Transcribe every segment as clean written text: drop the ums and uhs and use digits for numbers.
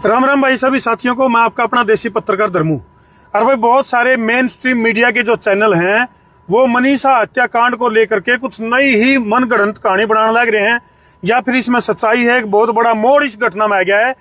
राम राम भाई सभी साथियों को। मैं आपका अपना देसी पत्रकार धर्मू। और भाई बहुत सारे मेन स्ट्रीम मीडिया के जो चैनल हैं वो मनीषा हत्याकांड को लेकर के कुछ नई ही मनगढ़ंत कहानी बनाने लग रहे हैं, या फिर इसमें सच्चाई है। एक बहुत बड़ा मोड़ इस घटना में आ गया है।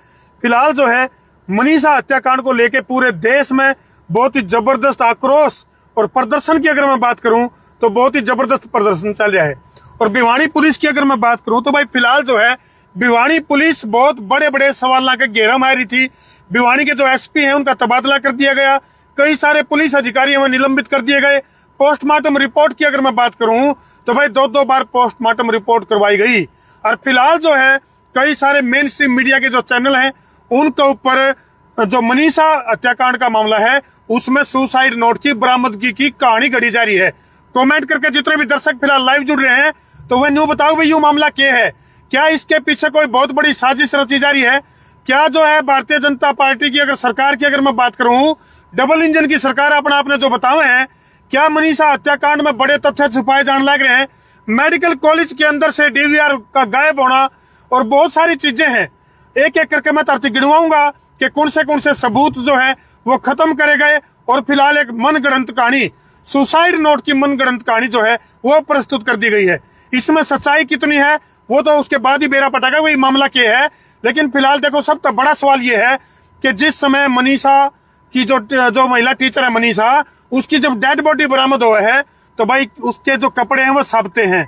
फिलहाल जो है मनीषा हत्याकांड को लेकर पूरे देश में बहुत ही जबरदस्त आक्रोश और प्रदर्शन की अगर मैं बात करूं तो बहुत ही जबरदस्त प्रदर्शन चल रहा है। और भिवानी पुलिस की अगर मैं बात करूं तो भाई फिलहाल जो है भिवानी पुलिस बहुत बड़े बड़े सवाल लाकर घेरा मार रही थी। भिवानी के जो एसपी हैं उनका तबादला कर दिया गया, कई सारे पुलिस अधिकारी वहां निलंबित कर दिए गए। पोस्टमार्टम रिपोर्ट की अगर मैं बात करूं तो भाई दो बार पोस्टमार्टम रिपोर्ट करवाई गई। और फिलहाल जो है कई सारे मेन स्ट्रीम मीडिया के जो चैनल हैं उनके ऊपर जो मनीषा हत्याकांड का मामला है उसमें सुसाइड नोट की बरामदगी की कहानी घड़ी जा रही है। कमेंट करके जितने भी दर्शक फिलहाल लाइव जुड़ रहे हैं तो वह न्यू बताओ भाई ये मामला क्या है। क्या इसके पीछे कोई बहुत बड़ी साजिश रची जा रही है? क्या जो है भारतीय जनता पार्टी की अगर सरकार की अगर मैं बात करूं, डबल इंजन की सरकार अपना आपने जो बताए हैं, क्या मनीषा हत्याकांड में बड़े तथ्य छुपाए जाने लग रहे हैं? मेडिकल कॉलेज के अंदर से डीवीआर का गायब होना और बहुत सारी चीजें हैं। एक एक करके मैं तरती गिनवाऊंगा कि कौन से सबूत जो है वो खत्म करे गए। और फिलहाल एक मनगढ़ंत कहानी, सुसाइड नोट की मनगढ़ंत कहानी जो है वो प्रस्तुत कर दी गई है। इसमें सच्चाई कितनी है वो तो उसके बाद ही बेरा पटाएगा वही मामला क्या है। लेकिन फिलहाल देखो सबसे बड़ा सवाल ये है कि जिस समय मनीषा की जो महिला टीचर है मनीषा, उसकी जब डेड बॉडी बरामद हुआ है तो भाई उसके जो कपड़े हैं वो साबते हैं।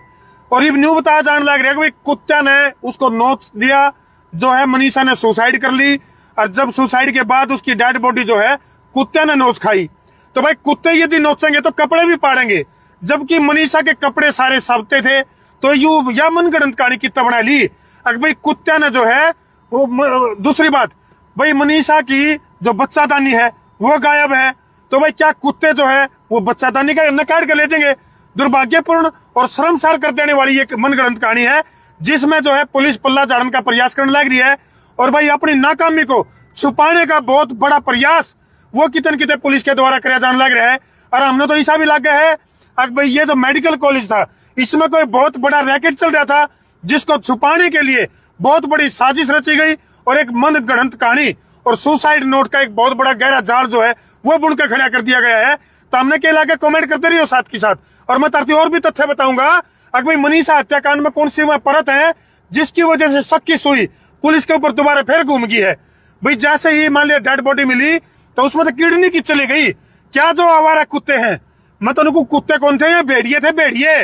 और ये न्यू बताया जाने लग रहा है कि कुत्ते ने उसको नोच दिया, जो है मनीषा ने सुसाइड कर ली। और जब सुसाइड के बाद उसकी डेड बॉडी जो है कुत्ते ने नोच खाई। तो भाई कुत्ते यदि नोचेंगे तो कपड़े भी पाड़ेंगे, जबकि मनीषा के कपड़े सारे साबते थे। तो यू या मनगढ़ंत कहानी कितना बना ली। अगर भाई कुत्ते ने जो है वो, दूसरी बात भाई मनीषा की जो बच्चादानी है वो गायब है। तो भाई क्या कुत्ते जो है वो बच्चादानी का नकाट कर ले जाएंगे? दुर्भाग्यपूर्ण और शर्मसार कर देने वाली एक मनगढ़ंत कहानी है जिसमें जो है पुलिस पल्ला झाड़ने का प्रयास करने लग रही है। और भाई अपनी नाकामी को छुपाने का बहुत बड़ा प्रयास वो कितने पुलिस के द्वारा किया जाने लग रहा है। और हमने तो ऐसा भी लगा है अगर भाई ये जो मेडिकल कॉलेज था इसमें कोई बहुत बड़ा रैकेट चल रहा था जिसको छुपाने के लिए बहुत बड़ी साजिश रची गई और एक मनगढ़ंत कहानी और सुसाइड नोट का एक बहुत बड़ा गहरा जाल जो है वो बुन के खड़ा कर दिया गया है। तो हमने क्या लगा कमेंट करते रहिए साथ के साथ। और मैं तरती और भी तथ्य बताऊंगा। अगर भाई मनीषा हत्याकांड में कौन सी वह परत है जिसकी वजह से शक की सुई पुलिस के ऊपर दोबारा फिर घूम गई है। भाई जैसे ही मान लिया डेड बॉडी मिली तो उसमें तो किडनी की चली गई। क्या जो आवारा कुत्ते हैं, मतलब उनको कुत्ते कौन थे? ये भेड़िए थे, भेड़िए।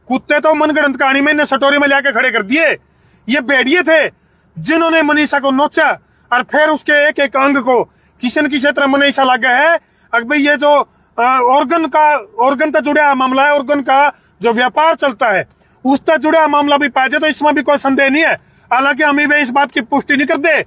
कुत्ते तो मनगढ़ंत कहानी में सटोरी में लाके खड़े कर दिए। ये भेड़िए थे जिन्होंने मनीषा को नोचा और फिर उसके एक एक अंग को किसी न किसी तरह मनीषा लगा है। अगर भाई ये जो ऑर्गन से जुड़ा मामला है, ऑर्गन का जो व्यापार चलता है उससे जुड़ा मामला भी पाया जाए तो इसमें भी कोई संदेह नहीं है। हालांकि हम इस बात की पुष्टि नहीं करते,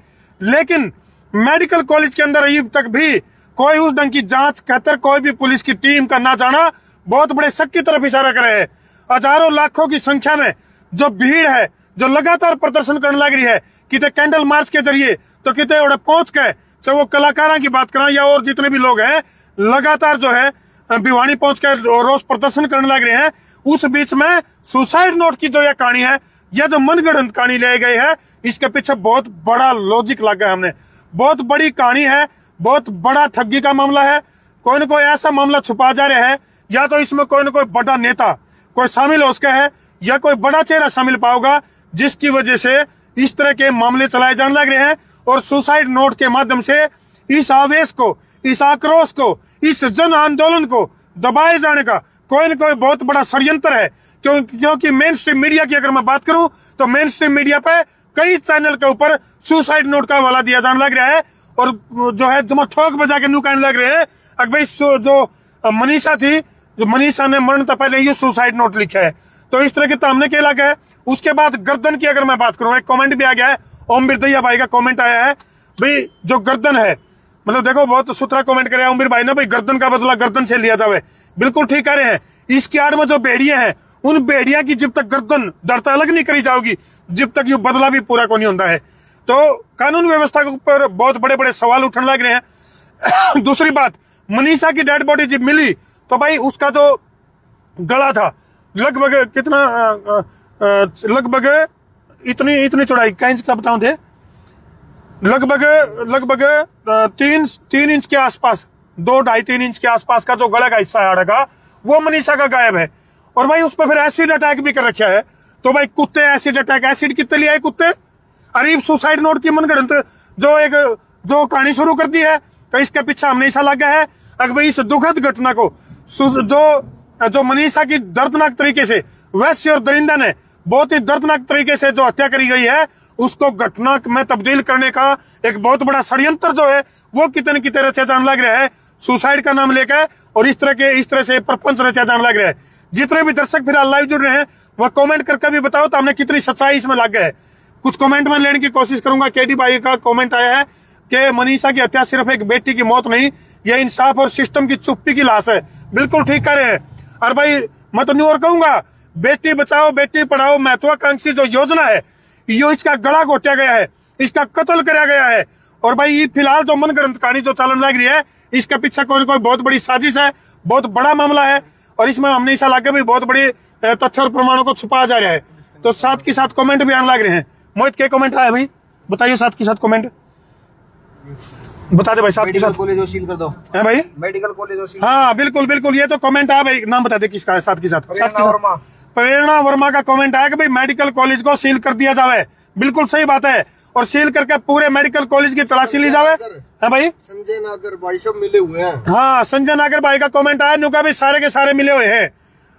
लेकिन मेडिकल कॉलेज के अंदर अभी तक भी कोई उस ढंग की जांच कहकर कोई भी पुलिस की टीम का ना जाना बहुत बड़े शक की तरफ इशारा कर रहे हैं। हजारों लाखों की संख्या में जो भीड़ है जो लगातार प्रदर्शन करने लग रही है, कितने कैंडल मार्च के जरिए तो कितने और पहुंच गए, चाहे वो कलाकारों की बात करें या और जितने भी लोग हैं लगातार जो है भिवानी पहुंच कर रोज प्रदर्शन करने लग रहे हैं। उस बीच में सुसाइड नोट की जो यह कहानी है, यह जो मनगढ़ंत कहानी ले गई है, इसके पीछे बहुत बड़ा लॉजिक लगा है। हमने बहुत बड़ी कहानी है, बहुत बड़ा ठगी का मामला है। कोई न कोई ऐसा मामला छुपा जा रहा है, या तो इसमें कोई न कोई बड़ा नेता कोई शामिल हो सका है या कोई बड़ा चेहरा शामिल पाओगा जिसकी वजह से इस तरह के मामले चलाए जाने लग रहे हैं। और सुसाइड नोट के माध्यम से इस आवेश को, इस आक्रोश को, इस जन आंदोलन को दबाए जाने का कोई न कोई बहुत बड़ा षड्यंत्र है। क्योंकि मेन स्ट्रीम मीडिया की अगर मैं बात करूं तो मेन स्ट्रीम मीडिया पे कई चैनल के ऊपर सुसाइड नोट का हवाला दिया जाने लग रहा है। और जो है जो ठोक बजा के न्यू कहने लग रहे हैं अगर भाई जो मनीषा थी, जो मनीषा ने मरण तो पहले ये सुसाइड नोट लिखा है। तो इस तरह के सामने क्या लगा है। उसके बाद गर्दन की अगर मैं बात करूं, एक कमेंट भी आ गया है, ओम बिरदैया भाई का कमेंट आया है। भाई जो गर्दन है, मतलब देखो बहुत सुथरा कमेंट करे ओम बिर भाई ने, भाई गर्दन का बदला गर्दन से लिया जावे। बिल्कुल ठीक कह रहे हैं। इसकी आड़ में जो भेड़िए हैं उन भेड़िया की जब तक गर्दन दर्ता अलग नहीं करी जाओगी जब तक ये बदला भी पूरा को नहीं होता है। तो कानून व्यवस्था के ऊपर बहुत बड़े बड़े सवाल उठने लग रहे हैं। दूसरी बात, मनीषा की डेड बॉडी जब मिली तो भाई उसका जो गला था लगभग कितना लगभग इतनी चौड़ाई का इंच का बताऊं थे लगभग लगभग 3 इंच के आसपास, 2-2.5-3 इंच के आसपास का जो गले का हिस्सा है हाड़ का, वो मनीषा का गायब है। और भाई उस पर फिर एसिड अटैक भी कर रखा है। तो भाई कुत्ते एसिड अटैक, एसिड कितने लिए आए कुत्ते? अरीब सुसाइड नोट की मनगढ़ंत जो कहानी शुरू कर दी है, तो इसके पीछे हमेशा लग गया है। अगर भाई इस दुखद घटना को जो मनीषा की दर्दनाक तरीके से वैश्य और दरिंदा ने बहुत ही दर्दनाक तरीके से जो हत्या करी गई है, उसको घटना में तब्दील करने का एक बहुत बड़ा षड्यंत्र जो है वो कितने कितने रचा जान लग रहा है सुसाइड का नाम लेकर, और इस तरह से प्रपंच रचा जान लग रहा है। जितने भी दर्शक फिलहाल लाइव जुड़ रहे हैं वह कमेंट करके भी बताओ तो हमने कितनी सच्चाई इसमें लग गए। कुछ कमेंट में लेने की कोशिश करूंगा। केडी भाई का कमेंट आया है कि मनीषा की हत्या सिर्फ एक बेटी की मौत नहीं, यह इंसाफ और सिस्टम की चुप्पी की लाश है। बिल्कुल ठीक कह रहे हैं। और भाई मैं तो न्यू और कहूंगा, बेटी बचाओ बेटी पढ़ाओ महत्वाकांक्षी जो योजना है, यो इसका गला घोटा गया है, इसका कत्ल कराया गया है। और भाई ये फिलहाल जो मनगढ़ंत कहानी जो चलन लग रही है, इसके पीछे कोई कोई बहुत बड़ी साजिश है, बहुत बड़ा मामला है, और इसमें हमने ऐसा लगे भी बहुत बड़ी तथ्य और प्रमाणों को छुपाया जा रहा है। तो साथ के साथ कमेंट भी आने लग रहे हैं। मोहित के कमेंट आया भाई, बताइए साथ के साथ कमेंट बता दे भाई। साथ के साथ कॉलेज सील कर दो है भाई, मेडिकल कॉलेज। हाँ बिल्कुल बिल्कुल, ये तो कमेंट आया भाई, नाम बता दे किसका है। साथ के साथ प्रेरणा वर्मा का कमेंट आया कि भाई मेडिकल कॉलेज को सील कर दिया जावे। बिल्कुल सही बात है, और सील करके पूरे मेडिकल कॉलेज की तलाशी ली जावे। है भाई संजय नागर भाई सब मिले हुए हैं। हाँ संजय नागर भाई का कमेंट आया, नुका भी सारे के सारे मिले हुए हैं।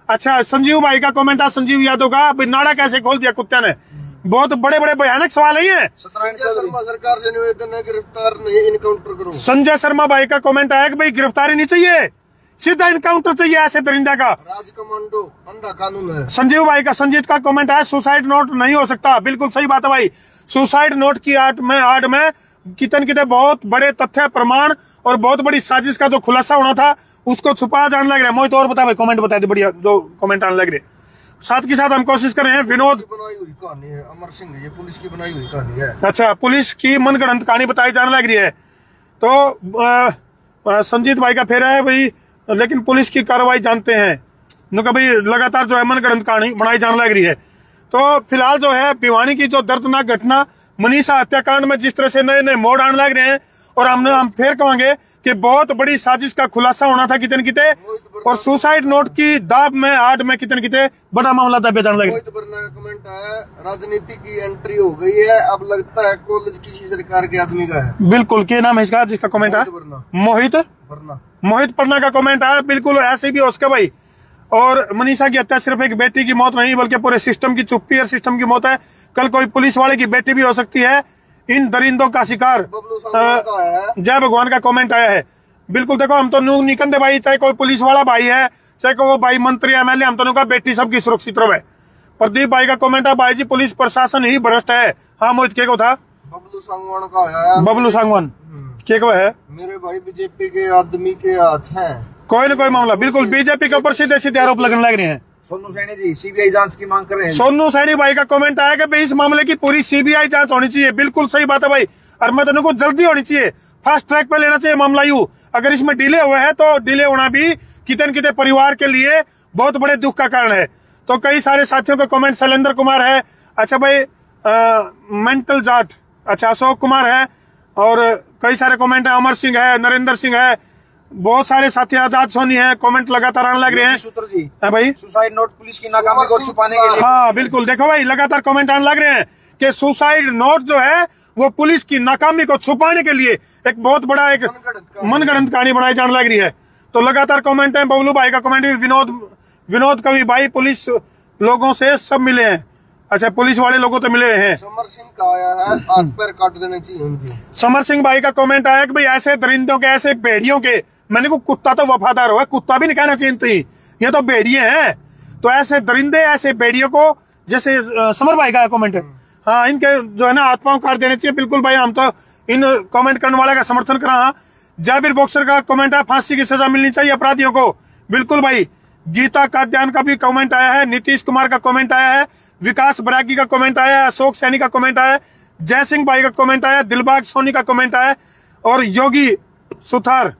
अच्छा संजीव भाई का कमेंट आया, संजीव यादव का, भाई नाड़ा कैसे खोल दिया कुत्ते ने। बहुत बड़े बड़े भयानक सवाल है। सरकार से निवेदन है गिरफ्तार नहीं इनकाउंटर करो। संजय शर्मा भाई का कमेंट आया कि भाई गिरफ्तारी नहीं चाहिए, सीधा इनकाउंटर चाहिए ऐसे दरिंदा का। राज कमांडो अंधा कानून है। संजीव भाई का, संजीत का कमेंट आया, सुसाइड नोट नहीं हो सकता। बिल्कुल सही बात है भाई, सुसाइड नोट की आड़ में कितने बहुत बड़े तथ्य प्रमाण और बहुत बड़ी साजिश का जो खुलासा होना था उसको छुपाया जाने लग रहा है। मोहित और बता भाई, कमेंट बता दे बढ़िया जो कमेंट आने लग रहे। साथ के साथ हम कोशिश कर रहे हैं। विनोद बनाई हुई कहानी है, अमर सिंह, ये पुलिस की बनाई हुई कहानी है। अच्छा, पुलिस की मनगढ़ंत कहानी बताई जाने लग रही है। तो संजीत भाई का फेरा है भाई, लेकिन पुलिस की कार्रवाई जानते हैं भाई, लगातार जो है मनगढ़ंत कहानी बनाई जाने लग रही है। तो फिलहाल जो है भिवानी की जो दर्दनाक घटना मनीषा हत्याकांड में जिस तरह से नए नए मोड़ आने लग रहे हैं, और हम फिर कहेंगे कि बहुत बड़ी साजिश का खुलासा होना था कितने किते, और सुसाइड नोट की दाब में आड़ में कितने किते बड़ा मामला दबे जाने लगे। कमेंट आया, राजनीति की एंट्री हो गई है, अब लगता है कॉलेज किसी सरकार के आदमी का है। बिल्कुल, क्या नाम है इसका जिसका कमेंट आया? मोहित पन्ना का कमेंट आया। बिल्कुल ऐसे भी हो सके भाई। और मनीषा की हत्या सिर्फ एक बेटी की मौत नहीं बल्कि पूरे सिस्टम की चुप्पी और सिस्टम की मौत है। कल कोई पुलिस वाले की बेटी भी हो सकती है इन दरिंदों का शिकार। जय भगवान का कमेंट आया है। बिल्कुल देखो, हम तो निकंदे भाई, चाहे कोई पुलिस वाला भाई है, चाहे कोई वो भाई मंत्री एमएलए, हम तो बेटी सबकी सुरक्षित रहे। प्रदीप भाई का कमेंट है, भाई जी पुलिस प्रशासन ही भ्रष्ट है। हाँ मोहित के को था, बबलू सांगवान का है। बबलू सांगवान के को है, मेरे भाई बीजेपी के आदमी के हाथ है कोई न कोई मामला। बिल्कुल बीजेपी के ऊपर सीधे सीधे आरोप लगने लग रहे हैं। सोनू सैनी जी सीबीआई जांच की मांग कर रहे हैं। सोनू सैनी भाई का कमेंट आया कि भाई इस मामले की पूरी सीबीआई जांच होनी चाहिए। बिल्कुल सही बात है भाई, और मैं तो जल्दी होनी चाहिए, फास्ट ट्रैक पे लेना चाहिए मामला। यू अगर इसमें डिले हुआ है तो डिले होना भी कितने कितने परिवार के लिए बहुत बड़े दुख का कारण है। तो कई सारे साथियों का कमेंट, शैलेंद्र कुमार है, अच्छा भाई मेंटल जाट, अच्छा अशोक कुमार है, और कई सारे कमेंट है, अमर सिंह है, नरेंद्र सिंह है, बहुत सारे साथी, आजाद सोनी है, कमेंट लगातार आने लग रहे हैं। सूत्र जी है भाई, सुसाइड नोट पुलिस की नाकामी को छुपाने के लिए। हाँ बिल्कुल, देखो भाई लगातार कमेंट आने लग रहे हैं कि सुसाइड नोट जो है वो पुलिस की नाकामी को छुपाने के लिए एक बहुत बड़ा एक मनगढ़ंत कहानी बनाई जाने लग रही है। तो लगातार कमेंट है। बबलू भाई का कमेंट भी, विनोद कवि भाई पुलिस लोगों से सब मिले हैं। अच्छा, पुलिस वाले लोगों तो मिले हैं। समर सिंह का आया है, हाथ पैर काट देने चाहिए उनके। समर सिंह भाई का कमेंट आया कि भाई ऐसे दरिंदों के, ऐसे भेड़ियों के, मैंने को कुत्ता तो वफादार हो, कुत्ता भी नहीं कहना चाहिए, ये तो भेड़िए हैं। तो ऐसे दरिंदे, ऐसे भेड़ियों को, जैसे समर भाई का कमेंट है, हाँ इनके जो है ना आत्माओं काट देने चाहिए। बिल्कुल भाई, हम तो इन कमेंट करने वाले का समर्थन कर रहा। जाबिर बॉक्सर का कमेंट है, फांसी की सजा मिलनी चाहिए अपराधियों को। बिल्कुल भाई। गीता काद्यान का भी कमेंट आया है, नीतीश कुमार का कमेंट आया है, विकास बरागी का कमेंट आया है, अशोक सैनी का कमेंट आया है, जय सिंह भाई का कमेंट आया, दिलबाग सोनी का कमेंट आया, और योगी सुथार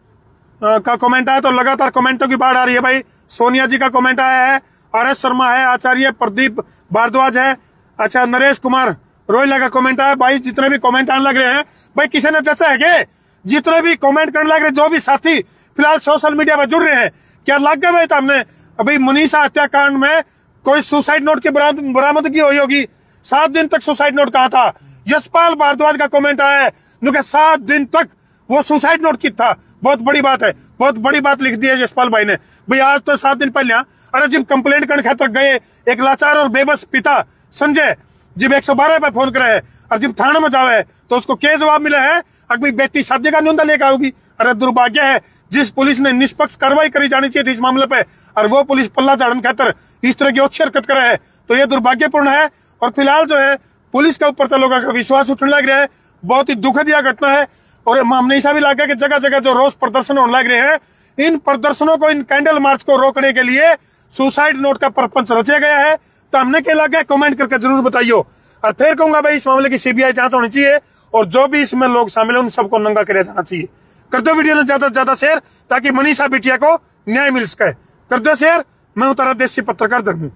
का कमेंट आया। तो लगातार कमेंटों की बाढ़ आ रही है भाई। सोनिया जी का कमेंट आया है, आर एस शर्मा है, आचार्य प्रदीप भारद्वाज है, अच्छा नरेश कुमार रोहिला का कमेंट आया। भाई जितने भी कमेंट आने लग रहे हैं, भाई किसी ने जैसा है के जितने भी कमेंट करने लग रहे, जो भी साथी फिलहाल सोशल मीडिया पर जुड़ रहे हैं, क्या लग गए भाई हमने अभी मनीषा हत्याकांड में कोई सुसाइड नोट की बरामदगी हुई होगी? 7 दिन तक सुसाइड नोट कहा था। यशपाल भारद्वाज का कमेंट आया है 7 दिन तक वो सुसाइड नोट की था। बहुत बड़ी बात है, बहुत बड़ी बात लिख दी है यशपाल भाई ने। भाई आज तो 7 दिन पहले, अरे जब कंप्लेंट करने खातर गए एक लाचार और बेबस पिता संजय जब 112 पे फोन करे है और जब थाने में जावे तो उसको क्या जवाब मिला है? अगर बेटी शादी का न्यूनता लेकर आओगी। अरे दुर्भाग्य है, जिस पुलिस ने निष्पक्ष कार्रवाई करी जानी चाहिए थी इस मामले पे, और वो पुलिस पल्ला झाड़ने खातर इस तरह की अच्छी हरकत करे है, तो ये दुर्भाग्यपूर्ण है। और फिलहाल जो है पुलिस के ऊपर तो लोगों का विश्वास उठने लग रहा है। बहुत ही दुखद यह घटना है। और हमेशा भी लगा कि जगह जगह जो रोष प्रदर्शन होने लग रहे हैं, इन प्रदर्शनों को, इन कैंडल मार्च को रोकने के लिए सुसाइड नोट का प्रपंच रचा गया है। तो हमने क्या लगा कमेंट करके जरूर बताइयो। और फिर कहूंगा भाई इस मामले की सीबीआई जांच होनी चाहिए और जो भी इसमें लोग शामिल हैं उन सबको नंगा किया जाना चाहिए। कर दो वीडियो में ज्यादा से ज्यादा शेयर ताकि मनीषा बिटिया को न्याय मिल सके। कर दो शेयर। मैं हूं तारा देसी पत्रकार धर्मू।